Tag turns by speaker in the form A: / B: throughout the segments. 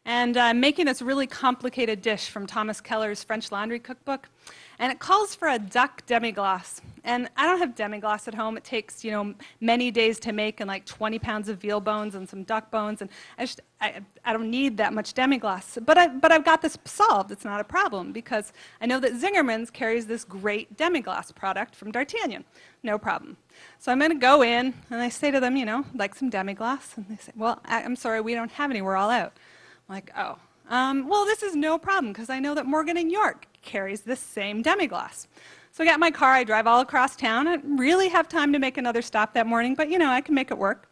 A: And I'm making this really complicated dish from Thomas Keller's French laundry cookbook. And it calls for a duck demi-glace. And I don't have demi-glace at home. It takes, many days to make and like 20 pounds of veal bones and some duck bones. And I don't need that much demi-glace. But I've got this solved. It's not a problem because I know that Zingerman's carries this great demi-glace product from D'Artagnan. No problem. So I'm going to go in and I say to them, like some demi-glace. And they say, well, I'm sorry, we don't have any. We're all out. I'm like, oh. Well, this is no problem because I know that Morgan & York carries this same demi-glace. So I got in my car, I drive all across town. I didn't really have time to make another stop that morning, but I can make it work.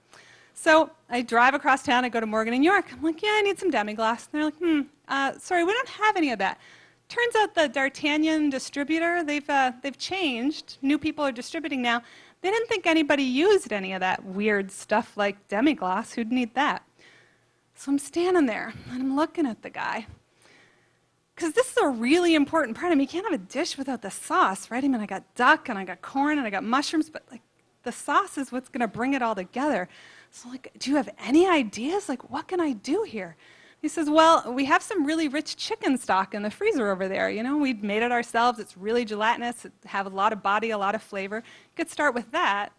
A: So I drive across town, I go to Morgan & York. I'm like, yeah, I need some demi-glace. And they're like, sorry, we don't have any of that. Turns out the D'Artagnan distributor, they've changed. New people are distributing now. They didn't think anybody used any of that weird stuff like demi-glace. Who'd need that? So I'm standing there, and I'm looking at the guy. Because this is a really important part. I mean, you can't have a dish without the sauce, right? I mean, I got duck, and I got corn, and I got mushrooms, but like, the sauce is what's going to bring it all together. So like, do you have any ideas? Like, what can I do here? He says, well, we have some really rich chicken stock in the freezer over there. We've made it ourselves. It's really gelatinous. It has a lot of body, a lot of flavor. You could start with that.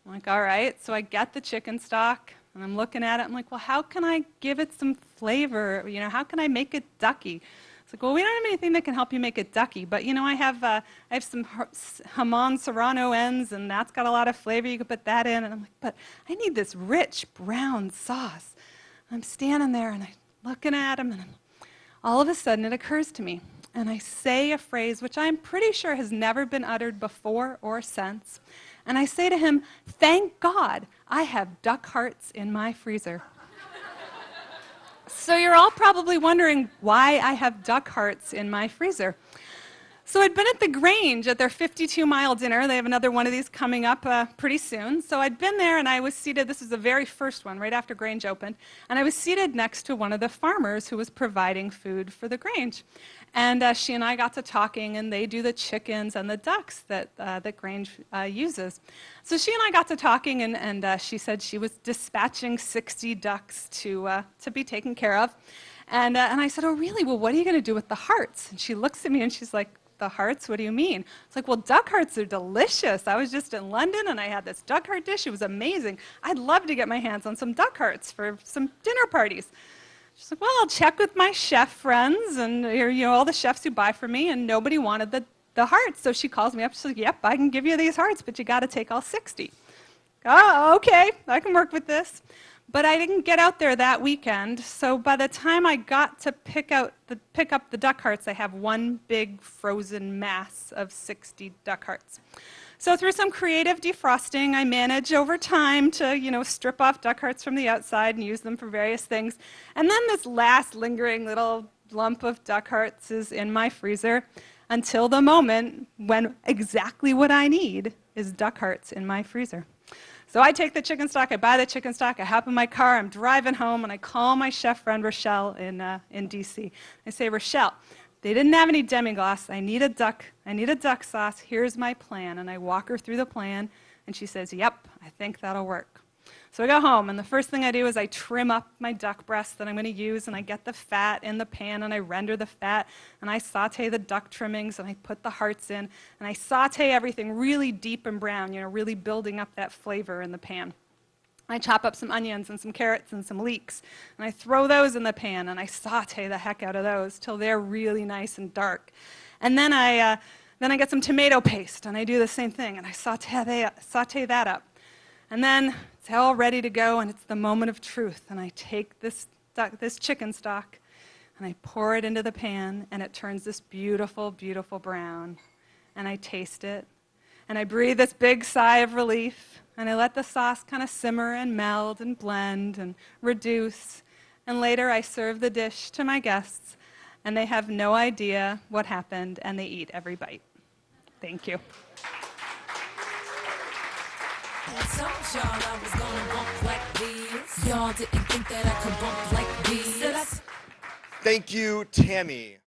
A: I'm like, all right. So I get the chicken stock. And I'm looking at it, I'm like, well, how can I give it some flavor? How can I make it ducky? It's like, well, we don't have anything that can help you make it ducky, but I have some jamon serrano ends, and that's got a lot of flavor. You could put that in. And I'm like, but I need this rich brown sauce. I'm standing there, and I'm looking at him, and all of a sudden it occurs to me, and I say a phrase which I'm pretty sure has never been uttered before or since. And I say to him, thank God I have duck hearts in my freezer. So you're all probably wondering why I have duck hearts in my freezer. So I'd been at the Grange at their 52-mile dinner. They have another one of these coming up pretty soon. So I'd been there, and I was seated. This was the very first one, right after Grange opened. And I was seated next to one of the farmers who was providing food for the Grange. And she and I got to talking, and they do the chickens and the ducks that Grange uses. So she and I got to talking, and she said she was dispatching 60 ducks to be taken care of. And I said, oh, really? Well, what are you going to do with the hearts? And she looks at me, and she's like, the hearts? What do you mean? It's like, well, duck hearts are delicious. I was just in London, and I had this duck heart dish. It was amazing. I'd love to get my hands on some duck hearts for some dinner parties. She's like, well, I'll check with my chef friends and all the chefs who buy from me, and nobody wanted the hearts. So she calls me up. She's like, yep, I can give you these hearts, but you got to take all 60. Oh, okay, I can work with this. But I didn't get out there that weekend, so by the time I got to pick up the duck hearts, I have one big frozen mass of 60 duck hearts. So through some creative defrosting, I managed over time to, strip off duck hearts from the outside and use them for various things. And then this last lingering little lump of duck hearts is in my freezer until the moment when exactly what I need is duck hearts in my freezer. So I take the chicken stock, I buy the chicken stock, I hop in my car, I'm driving home, and I call my chef friend Rochelle in DC. I say, Rochelle, they didn't have any demi-glace. I need a duck sauce. Here's my plan. And I walk her through the plan, and she says, yep, I think that'll work. So I go home, and the first thing I do is I trim up my duck breast that I'm going to use, and I get the fat in the pan, and I render the fat, and I saute the duck trimmings, and I put the hearts in, and I saute everything really deep and brown, really building up that flavor in the pan. I chop up some onions and some carrots and some leeks, and I throw those in the pan, and I saute the heck out of those till they're really nice and dark. And then I get some tomato paste, and I do the same thing, and I saute that up. And then it's all ready to go, and it's the moment of truth. And I take this chicken stock, and I pour it into the pan, and it turns this beautiful, beautiful brown. And I taste it, and I breathe this big sigh of relief, and I let the sauce kind of simmer and meld and blend and reduce. And later I serve the dish to my guests, and they have no idea what happened, and they eat every bite. Thank you.
B: I told y'all I was gonna bump like these. Y'all didn't think that I could bump like these.
C: Thank you, Tammy.